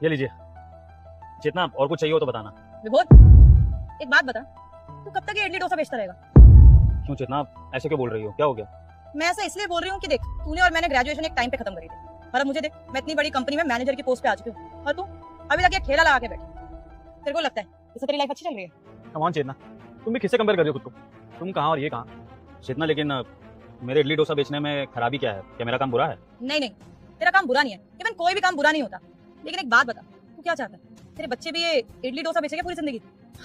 ये लीजिए। जितना और कुछ चाहिए हो तो बताना। विभोर, एक बात बता, तू कब तक ये इडली डोसा बेचता रहेगा? क्यों चेतना, ऐसे क्यों बोल रही हो? क्या हो गया? मैं ऐसा इसलिए बोल रही हूँ कि देख, तूने और मैंने ग्रेजुएशन एक टाइम पे खत्म करी थी, और अब मुझे देख, मैं इतनी बड़ी कंपनी में मैनेजर की पोस्ट पे आ चुकी हूँ, और तू अभी तक ये ठेला लगा के बैठी। तेरे को लगता है इससे तेरी लाइफ अच्छी चल रही है? कम ऑन चेतना, तुम भी किससे कंपेयर कर रही हो खुद को? तुम कहाँ और ये कहाँ? चेतना लेकिन मेरे इडली डोसा बेचने में खराबी क्या है? क्या मेरा काम बुरा है? नहीं नहीं, तेरा काम बुरा नहीं है, इवन कोई भी काम बुरा नहीं होता। लेकिन एक बात बता, तू क्या चाहता है? तेरे बच्चे भी ये इडली डोसा बेचेंगे पूरी जिंदगी?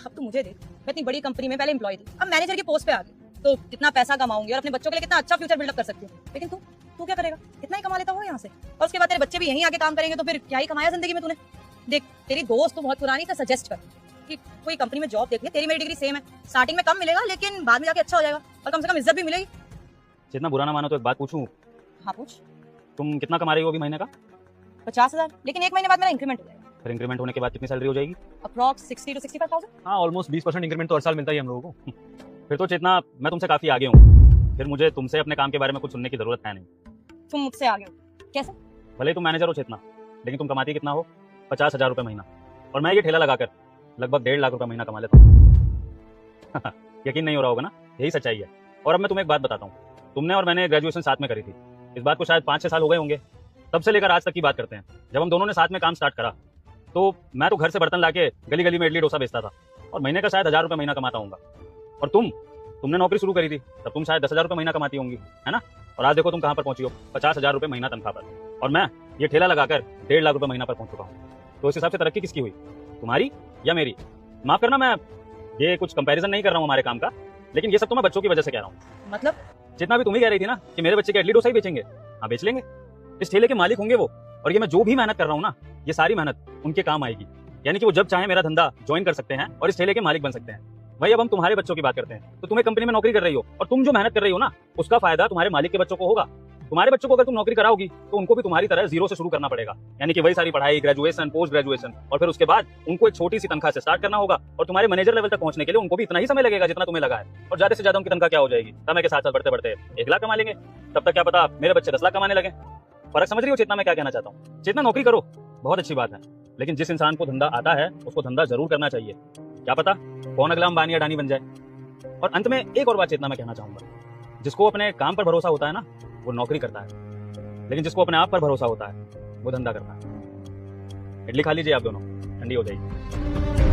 अब तू मुझे देख, मैं इतनी बड़ी कंपनी में पहले एम्प्लॉय थी, अब मैनेजर की पोस्ट पे आ गई, तो कितना पैसा कमाऊंगी और अपने बच्चों के लिए कितना अच्छा फ्यूचर बिल्डअप कर सकती हूँ। लेकिन तू तू क्या करेगा? इतना ही कमा लेता हो यहाँ से, और उसके बाद तेरे बच्चे भी यहीं आके काम करेंगे, तो फिर क्या ही कमाया जिंदगी में तूने? देख, तेरी दोस्त तो बहुत पुरानी, तो सजेस्ट कर कि कोई कंपनी में जॉब देख ले। तेरी मेरी डिग्री सेम है, स्टार्टिंग में कम मिलेगा लेकिन बाद में जाके अच्छा हो जाएगा, और कम से कम इज्जत भी मिलेगी। जितना बुरा ना मानो तो एक बात पूछूं? हाँ पूछ। तुम कितना कमा रही हो अभी महीने का? 50,000, लेकिन एक महीने बाद मेरा इंक्रीमेंट हो जाएगा। फिर इंक्रीमेंट होने के बाद कितनी सैलरी हो जाएगी? Approx 60 to 65,000। हाँ, ऑलमोस्ट 20% इंक्रीमेंट तो हर साल मिलता ही है हम लोगों को। फिर तो चेतना, मैं तुमसे काफी आगे हूँ। फिर मुझे तुमसे अपने काम के बारे में कुछ सुनने की जरूरत है नहीं। तुम मुझसे आगे हो? कैसे? भले ही तुम मैनेजर हो चेतना, लेकिन तुम कमाती कितना हो? 50,000 रुपये महीना, और मैं ये ठेला लगाकर लगभग 1.5 लाख रुपए महीना कमा लेता हूँ। यकीन नहीं हो रहा होगा ना? यही सच्चाई है। और अब मैं तुम्हें एक बात बताता हूँ, तुमने और मैंने ग्रेजुएशन साथ में करी थी। इस बात को शायद 5-6 साल हो गए होंगे, तब से लेकर आज तक की बात करते हैं। जब हम दोनों ने साथ में काम स्टार्ट करा, तो मैं तो घर से बर्तन लाके गली गली में इडली डोसा बेचता था, और महीने का शायद 1,000 रुपये महीना कमाता हूँ। और तुमने नौकरी शुरू करी थी, तब तुम शायद 10,000 रुपये महीना कमाती होंगी, है ना? और आज देखो तुम कहाँ पर पहुंची हो, 50,000 रुपये महीना तनख्वाह पर, और मैं ये ठेला लगाकर 1.5 लाख रुपये महीना पर पहुंच चुका हूँ। तो इस हिसाब से तरक्की किसकी हुई, तुम्हारी या मेरी? माफ करना, मैं ये कुछ कंपैरिजन नहीं कर रहा हूँ हमारे काम का, लेकिन ये सब तो मैं बच्चों की वजह से कह रहा हूँ। मतलब? जितना भी तुम ही कह रही थी ना कि मेरे बच्चे के इडली डोसा ही बेचेंगे। हाँ, बेच लेंगे। इस ठेले के मालिक होंगे वो, और ये मैं जो भी मेहनत कर रहा हूँ ना, ये सारी मेहनत उनके काम आएगी। यानी कि वो जब चाहे मेरा धंधा ज्वाइन कर सकते हैं और इस ठेले के मालिक बन सकते हैं। वही अब हम तुम्हारे बच्चों की बात करते हैं, तो तुम्हें कंपनी में नौकरी कर रही हो, और तुम जो मेहनत कर रही हो ना, उसका फायदा तुम्हारे मालिक के बच्चों को होगा। तुम्हारे बच्चों को अगर तुम नौकरी कराओगी तो उनको भी तुम्हारी तरह जीरो से शुरू करना पड़ेगा, यानी कि वही सारी पढ़ाई, ग्रेजुएशन, पोस्ट ग्रेजुएशन, और फिर उसके बाद उनको एक छोटी सी तनख्वाह से स्टार्ट करना होगा। और तुम्हारे मैनेजर लेवल तक पहुंचने के लिए उनको भी इतना ही समय लगेगा जितना तुम्हें लगा है, और ज्यादा से ज्यादा उनकी तनख्वाह क्या हो जाएगी, समय के साथ साथ बढ़ते बढ़ते 1 लाख कमा लेंगे। तब तक क्या पता मेरे बच्चे 10 लाख कमाने लगे। फर्क समझ रही हो चेतना मैं क्या कहना चाहता हूँ? चेतना, नौकरी करो, बहुत अच्छी बात है, लेकिन जिस इंसान को धंधा आता है उसको धंधा जरूर करना चाहिए। क्या पता कौन अगला अंबानी अडानी बन जाए। और अंत में एक और बात चेतना मैं कहना चाहूंगा, जिसको अपने काम पर भरोसा होता है ना, वो नौकरी करता है, लेकिन जिसको अपने आप पर भरोसा होता है वो धंधा करता है। इडली खा लीजिए आप दोनों, ठंडी हो जाएगी।